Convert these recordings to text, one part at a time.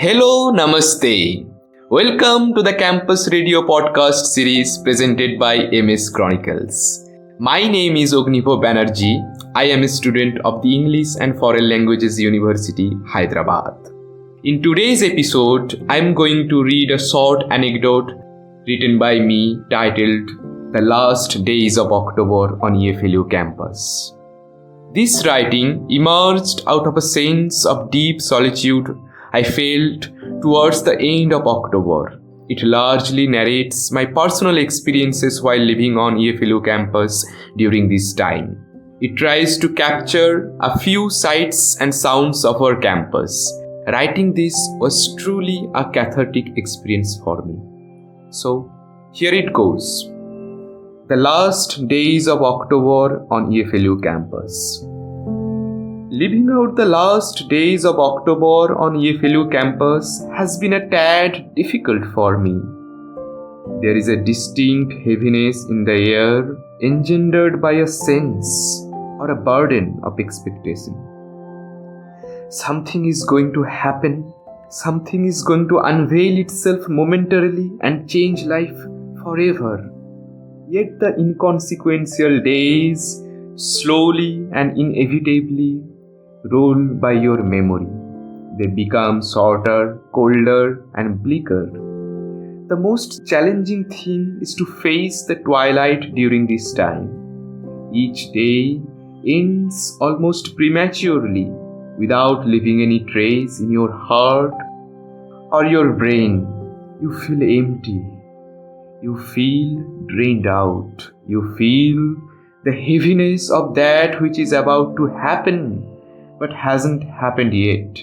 Hello, Namaste. Welcome to the Campus Radio podcast series presented by MS Chronicles. My name is Agniva Banerjee. I am a student of the English and Foreign Languages University, Hyderabad. In today's episode, I am going to read a short anecdote written by me titled The Last Days of October on EFLU campus. This writing emerged out of a sense of deep solitude I felt towards the end of October. It largely narrates my personal experiences while living on EFLU campus during this time. It tries to capture a few sights and sounds of our campus. Writing this was truly a cathartic experience for me. So, here it goes. The last days of October on EFLU campus. Living out the last days of October on EFLU campus has been a tad difficult for me. There is a distinct heaviness in the air engendered by a sense or a burden of expectation. Something is going to happen, something is going to unveil itself momentarily and change life forever. Yet the inconsequential days slowly and inevitably roll by your memory. They become shorter, colder, and bleaker. The most challenging thing is to face the twilight during this time. Each day ends almost prematurely without leaving any trace in your heart or your brain. You feel empty. You feel drained out. You feel the heaviness of that which is about to happen but hasn't happened yet.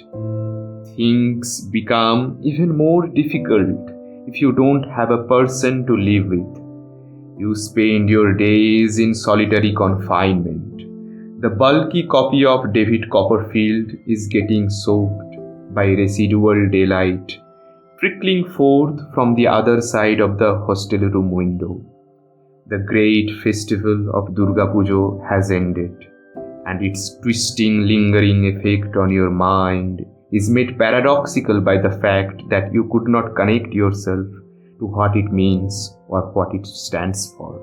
Things become even more difficult if you don't have a person to live with. You spend your days in solitary confinement. The bulky copy of David Copperfield is getting soaked by residual daylight trickling forth from the other side of the hostel room window. The great festival of Durga Puja has ended, and its twisting, lingering effect on your mind is made paradoxical by the fact that you could not connect yourself to what it means or what it stands for.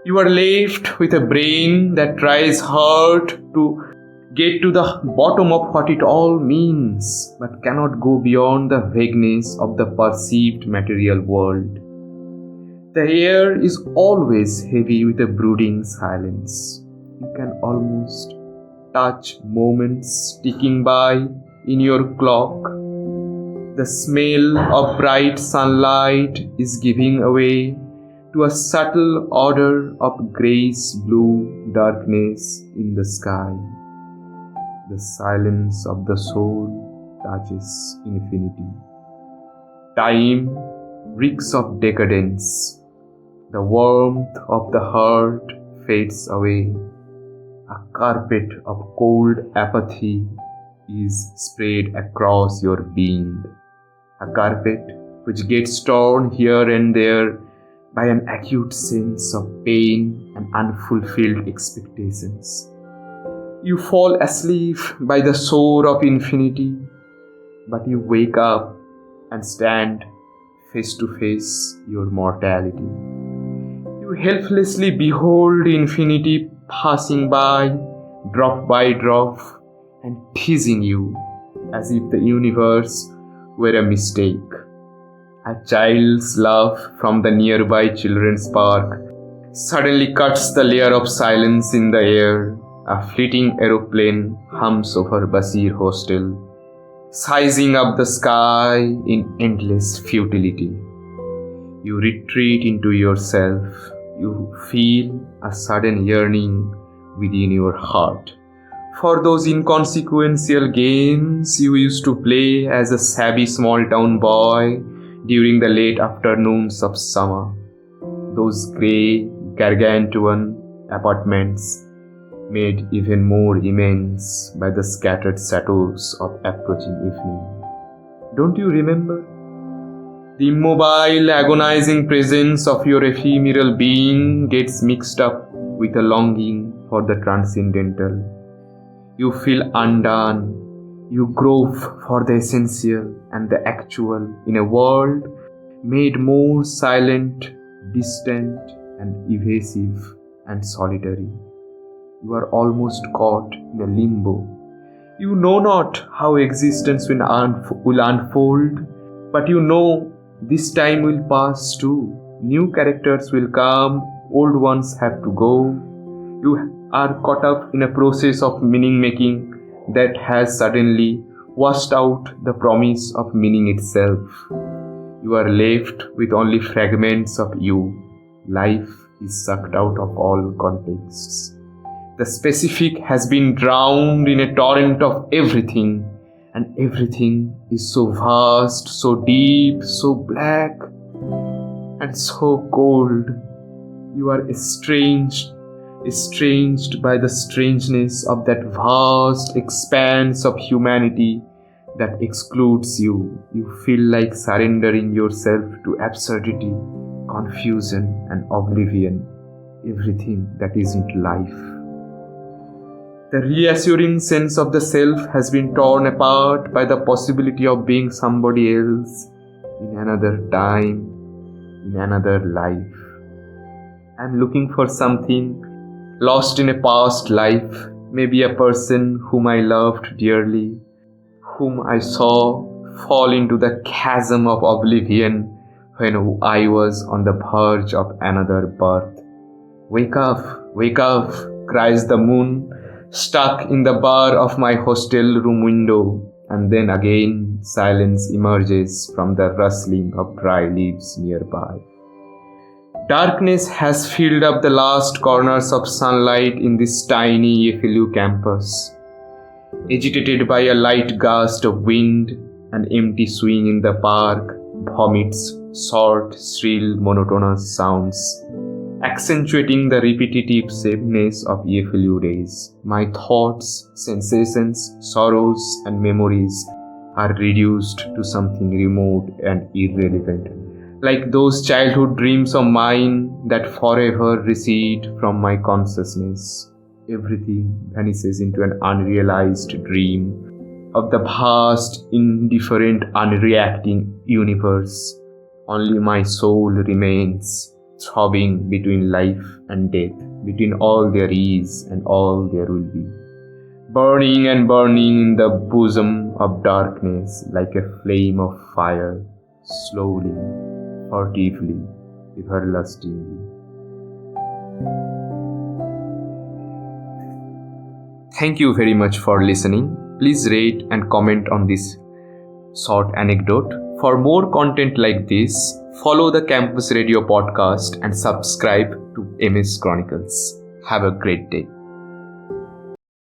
You are left with a brain that tries hard to get to the bottom of what it all means, but cannot go beyond the vagueness of the perceived material world. The air is always heavy with a brooding silence. You can almost touch moments ticking by in your clock. The smell of bright sunlight is giving away to a subtle odor of grayish-blue darkness in the sky. The silence of the soul touches infinity. Time reeks of decadence. The warmth of the heart fades away. A carpet of cold apathy is spread across your being. A carpet which gets torn here and there by an acute sense of pain and unfulfilled expectations. You fall asleep by the shore of infinity, but you wake up and stand face to face your mortality. You helplessly behold infinity passing by drop, and teasing you as if the universe were a mistake. A child's laugh from the nearby children's park suddenly cuts the layer of silence in the air. A fleeting aeroplane hums over Basir Hostel, sizing up the sky in endless futility. You retreat into yourself. You feel a sudden yearning within your heart for those inconsequential games you used to play as a savvy small-town boy during the late afternoons of summer. Those grey, gargantuan apartments made even more immense by the scattered shadows of approaching evening. Don't you remember? The immobile, agonizing presence of your ephemeral being gets mixed up with a longing for the transcendental. You feel undone. You grove for the essential and the actual in a world made more silent, distant, and evasive and solitary. You are almost caught in a limbo. You know not how existence will unfold, but you know this time will pass too. New characters will come, old ones have to go. You are caught up in a process of meaning making that has suddenly washed out the promise of meaning itself. You are left with only fragments of you. Life is sucked out of all contexts. The specific has been drowned in a torrent of everything, and everything is so vast, so deep, so black, and so cold. You are estranged by the strangeness of that vast expanse of humanity that excludes you. You feel like surrendering yourself to absurdity, confusion, and oblivion, everything that isn't life. The reassuring sense of the self has been torn apart by the possibility of being somebody else in another time, in another life. I'm looking for something lost in a past life, maybe a person whom I loved dearly, whom I saw fall into the chasm of oblivion when I was on the verge of another birth. Wake up, cries the moon, stuck in the bar of my hostel room window, and then again silence emerges from the rustling of dry leaves nearby. Darkness has filled up the last corners of sunlight in this tiny EFLU campus. Agitated by a light gust of wind, an empty swing in the park vomits short, shrill, monotonous sounds, accentuating the repetitive sameness of EFLU days. My thoughts, sensations, sorrows, and memories are reduced to something remote and irrelevant, like those childhood dreams of mine that forever recede from my consciousness. Everything vanishes into an unrealized dream of the vast, indifferent, unreacting universe. Only my soul remains, throbbing between life and death, between all there is and all there will be, burning and burning in the bosom of darkness like a flame of fire, slowly, furtively, everlastingly. Thank you very much for listening. Please rate and comment on this short anecdote. For more content like this, follow the Campus Radio podcast and subscribe to MS Chronicles. Have a great day.